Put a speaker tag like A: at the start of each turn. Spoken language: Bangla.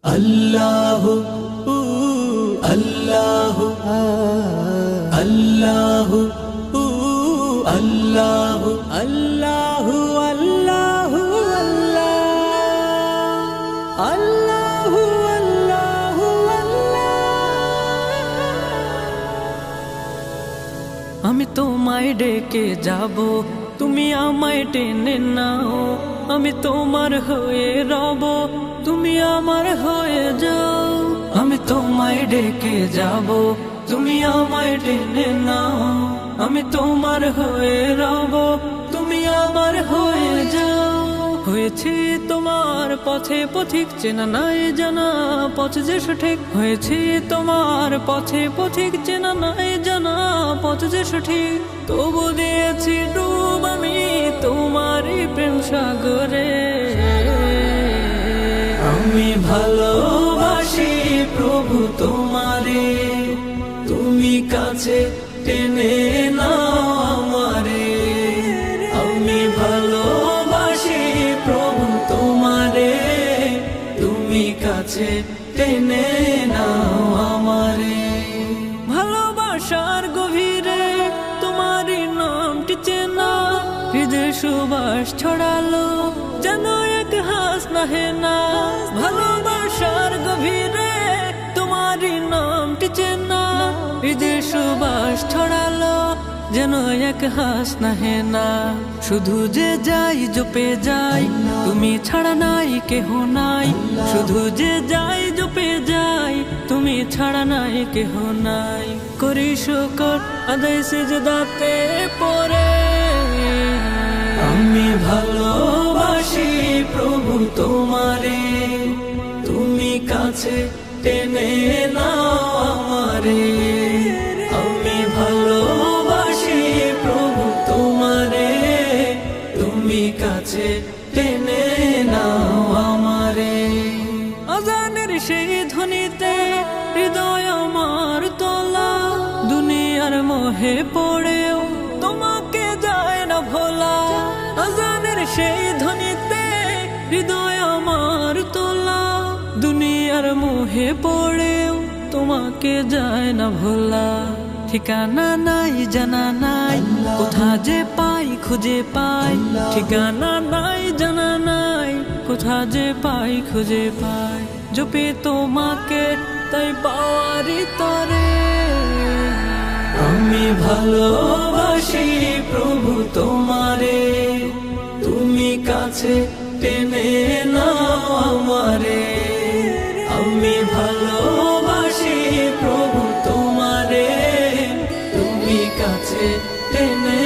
A: আল্লাহু আল্লাহু আল্লাহু আল্লাহু আল্লাহু আল্লাহু আল্লাহু আল্লাহু
B: আমি তোমায় ডেকে যাব, তুমি আমায় টেনে নাও। আমি তোমার হয়ে রব, তুমি আমার হয়ে যাও। আমি তোমায় ডেকে যাব, তুমি আমায় টেনে নাও। আমি তোমার হয়ে রব, তুমি আমার হয়ে যাও। হয়েছি তোমার পথে পথিক, চেনা নাই জানা পথ যে সঠিক। হয়েছি তোমার পথে পথিক, চেনা নাই জানা পথ যে সঠিক। তবু দিয়েছি ডুব আমি তোমারই প্রেম সাগরে।
A: আমি ভালোবাসি প্রভু তোমারে, তুমি কাছে টেনে নাও আমারে। আমি ভালোবাসি প্রভু তোমারে, তুমি কাছে টেনে নাও আমারে।
B: ভালোবাসার গভীরে তোমারই নামটি চেনা, হৃদয় সুবাস ছড়ালো যেন এক হাস নাহে না। ভালোবাসার গভীরে তোমারই নামটি চেনা, হৃদয় সুবাস ছড়ালো যেন এক হাস নাহে না। শুধু যে যাই জপে যাই, তুমি ছাড়া নাই কেহ নাই। শুধু যে যাই জপে যাই, তুমি ছাড়া নাই কেহ নাই। করি শুকর আদায় সিজদাতে পড়ে।
A: আমি ভালোবাসি প্রভু তোমারে, তুমি কাছে টেনে নাও আমারে। আমি ভালোবাসি প্রভু তোমারে, তুমি কাছে টেনে নাও আমারে।
B: আজানের সেই ধ্বনিতে হৃদয় আমার তোলা, দুনিয়ার মোহে পড়েও তোমাকে যায় না ভোলা। আজানের সেই ধ্বনিতে হৃদয় আমার তোলা, দুনিয়ার মোহে পড়েও তোমাকে যায় না ভোলা। ঠিকানা নাই জানা নাই, কোথা যে পাই খুঁজে পাই। ঠিকানা নাই জানা নাই, কোথা যে পাই খুঁজে পাই। জপে তোমাকে তাই পাওয়ারি তরে।
A: আমি ভালোবাসি প্রভু তোমারে, তুমি কাছে টেনে নাও আমারে। আমি ভালোবাসি প্রভু তোমারে, তুমি কাছে টেনে